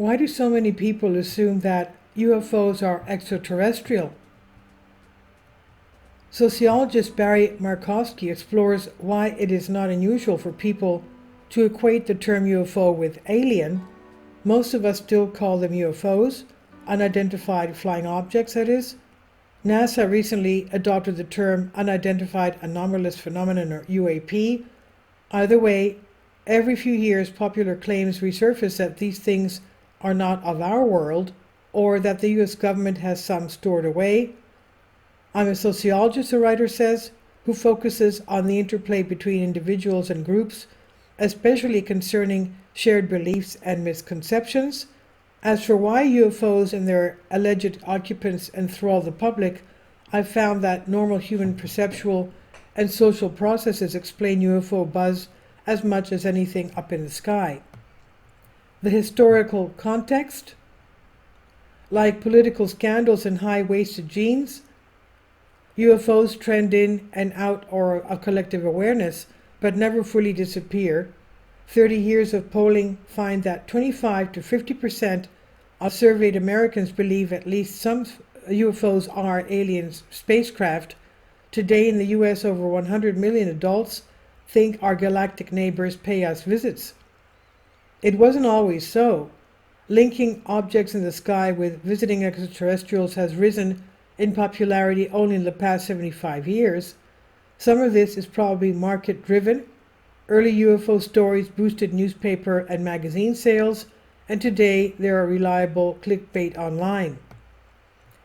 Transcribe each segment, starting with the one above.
Why do so many people assume that UFOs are extraterrestrial? Sociologist Barry Markowski explores why it is not unusual for people to equate the term UFO with alien. Most of us still call them UFOs, unidentified flying objects, that is. NASA recently adopted the term unidentified anomalous phenomenon, or UAP. Either way, every few years popular claims resurface that these things are not of our world, or that the US government has some stored away. I'm a sociologist, the writer says, who focuses on the interplay between individuals and groups, especially concerning shared beliefs and misconceptions. As for why UFOs and their alleged occupants enthrall the public, I've found that normal human perceptual and social processes explain UFO buzz as much as anything up in the sky. The historical context, like political scandals and high-waisted jeans, UFOs trend in and out or a collective awareness, but never fully disappear. 30 years of polling find that 25 to 50% of surveyed Americans believe at least some UFOs are alien spacecraft. Today in the US, over 100 million adults think our galactic neighbors pay us visits. It wasn't always so. Linking objects in the sky with visiting extraterrestrials has risen in popularity only in the past 75 years. Some of this is probably market-driven. Early UFO stories boosted newspaper and magazine sales, and today there are reliable clickbait online.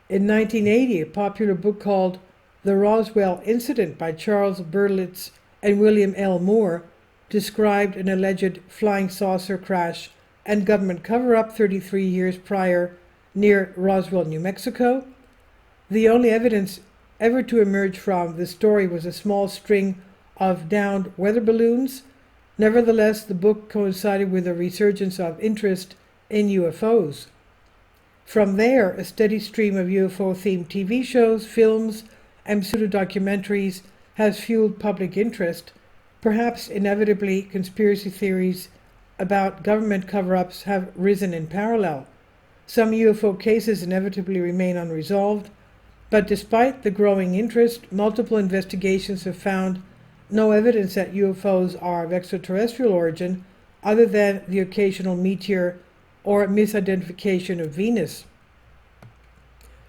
In 1980, a popular book called The Roswell Incident by Charles Berlitz and William L. Moore described an alleged flying saucer crash and government cover-up 33 years prior near Roswell, New Mexico. The only evidence ever to emerge from the story was a small string of downed weather balloons. Nevertheless, the book coincided with a resurgence of interest in UFOs. From there, a steady stream of UFO-themed TV shows, films, and pseudo-documentaries has fueled public interest. Perhaps inevitably, conspiracy theories about government cover-ups have risen in parallel. Some UFO cases inevitably remain unresolved, but despite the growing interest, multiple investigations have found no evidence that UFOs are of extraterrestrial origin other than the occasional meteor or misidentification of Venus.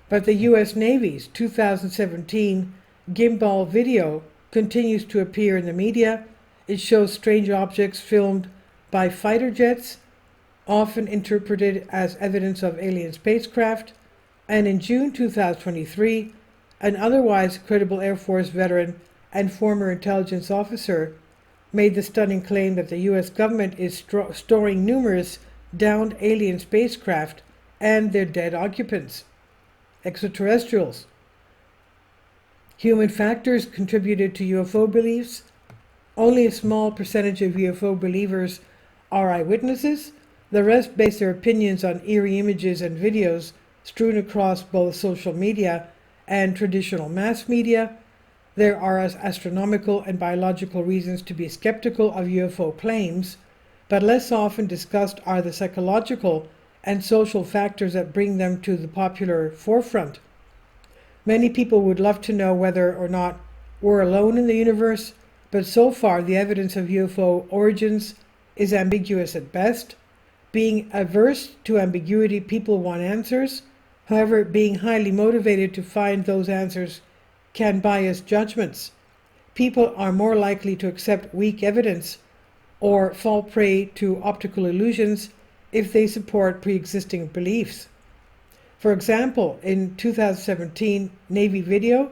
But the US Navy's 2017 gimbal video continues to appear in the media. It shows strange objects filmed by fighter jets, often interpreted as evidence of alien spacecraft, and in June 2023, an otherwise credible Air Force veteran and former intelligence officer made the stunning claim that the US government is storing numerous downed alien spacecraft and their dead occupants. Extraterrestrials. Human factors contributed to UFO beliefs. Only a small percentage of UFO believers are eyewitnesses. The rest base their opinions on eerie images and videos strewn across both social media and traditional mass media. There are astronomical and biological reasons to be skeptical of UFO claims, but less often discussed are the psychological and social factors that bring them to the popular forefront. Many people would love to know whether or not we're alone in the universe, but so far the evidence of UFO origins is ambiguous at best. Being averse to ambiguity, people want answers. However, being highly motivated to find those answers can bias judgments. People are more likely to accept weak evidence or fall prey to optical illusions if they support pre-existing beliefs. For example, in 2017 Navy video,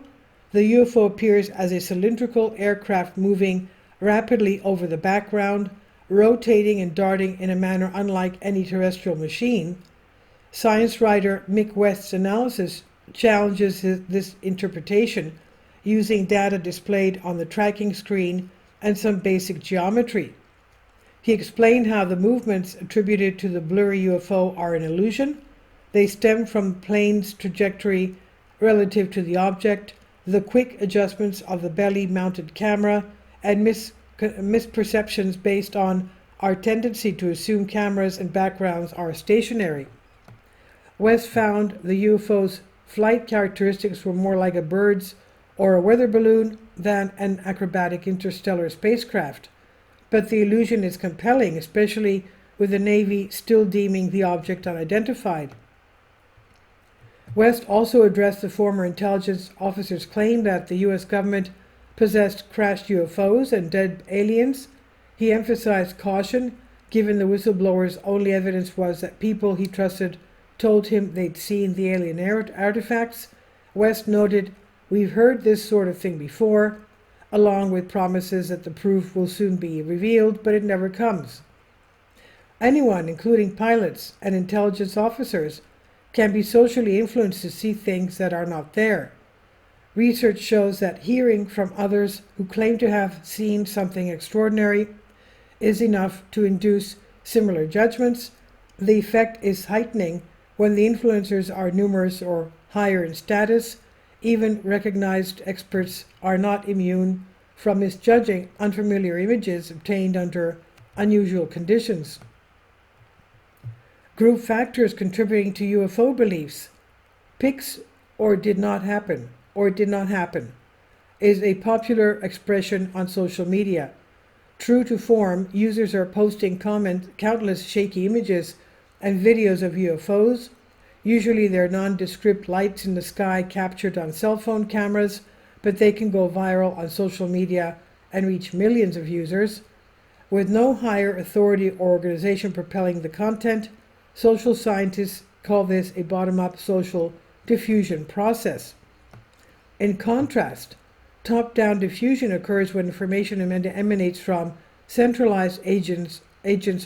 the UFO appears as a cylindrical aircraft moving rapidly over the background, rotating and darting in a manner unlike any terrestrial machine. Science writer Mick West's analysis challenges this interpretation using data displayed on the tracking screen and some basic geometry. He explained how the movements attributed to the blurry UFO are an illusion. They stem from the plane's trajectory relative to the object, the quick adjustments of the belly-mounted camera, and misperceptions based on our tendency to assume cameras and backgrounds are stationary. West found the UFO's flight characteristics were more like a bird's or a weather balloon than an acrobatic interstellar spacecraft. But the illusion is compelling, especially with the Navy still deeming the object unidentified. West also addressed the former intelligence officer's claim that the U.S. government possessed crashed UFOs and dead aliens. He emphasized caution, given the whistleblower's only evidence was that people he trusted told him they'd seen the alien artifacts. West noted, "We've heard this sort of thing before," along with promises that the proof will soon be revealed, but it never comes. Anyone, including pilots and intelligence officers, can be socially influenced to see things that are not there. Research shows that hearing from others who claim to have seen something extraordinary is enough to induce similar judgments. The effect is heightening when the influencers are numerous or higher in status. Even recognized experts are not immune from misjudging unfamiliar images obtained under unusual conditions. Group factors contributing to UFO beliefs. Pics or did not happen, is a popular expression on social media. True to form, users are posting countless shaky images and videos of UFOs. Usually they're nondescript lights in the sky captured on cell phone cameras, but they can go viral on social media and reach millions of users. With no higher authority or organization propelling the content, social scientists call this a bottom-up social diffusion process. In contrast, top-down diffusion occurs when information emanates from centralized agents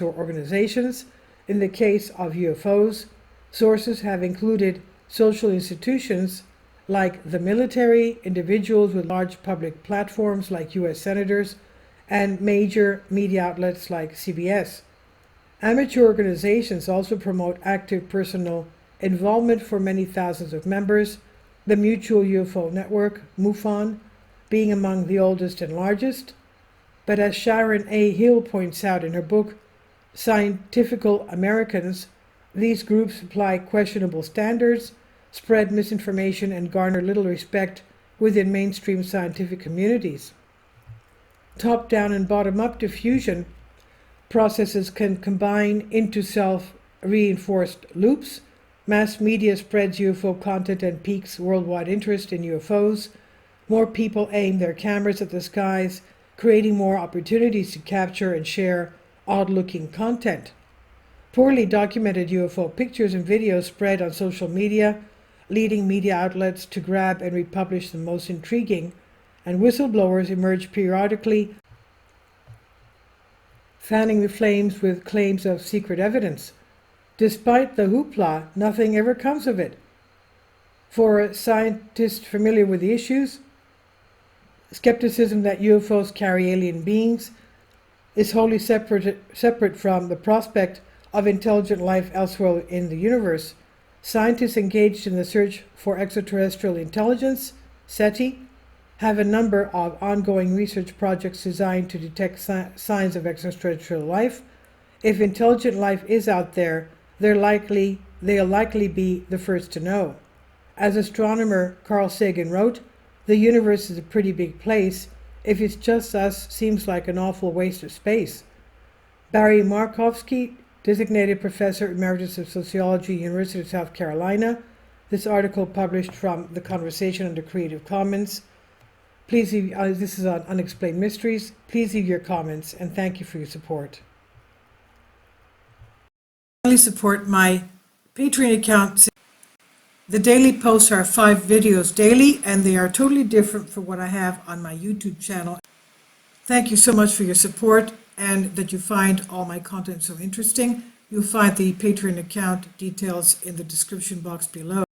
or organizations. In the case of UFOs, sources have included social institutions like the military, individuals with large public platforms like U.S. senators, and major media outlets like CBS. Amateur organizations also promote active personal involvement for many thousands of members, the Mutual UFO Network, MUFON, being among the oldest and largest. But as Sharon A. Hill points out in her book, Scientifical Americans, these groups apply questionable standards, spread misinformation, and garner little respect within mainstream scientific communities. Top-down and bottom-up diffusion processes can combine into self-reinforced loops. Mass media spreads UFO content and piques worldwide interest in UFOs. More people aim their cameras at the skies, creating more opportunities to capture and share odd-looking content. Poorly documented UFO pictures and videos spread on social media, leading media outlets to grab and republish the most intriguing, and whistleblowers emerge periodically, fanning the flames with claims of secret evidence. Despite the hoopla, nothing ever comes of it. For a scientist familiar with the issues, skepticism that UFOs carry alien beings is wholly separate from the prospect of intelligent life elsewhere in the universe. Scientists engaged in the search for extraterrestrial intelligence, SETI, have a number of ongoing research projects designed to detect signs of extraterrestrial life. If intelligent life is out there, they'll likely be the first to know. As astronomer Carl Sagan wrote, "The universe is a pretty big place. If it's just us, seems like an awful waste of space." Barry Markowski, designated professor emeritus of sociology, University of South Carolina. This article published from The Conversation under Creative Commons. Please leave, this is on Unexplained Mysteries. Please leave your comments, and thank you for your support. Please support my Patreon account. The daily posts are 5 videos daily, and they are totally different from what I have on my YouTube channel. Thank you so much for your support and that you find all my content so interesting. You'll find the Patreon account details in the description box below.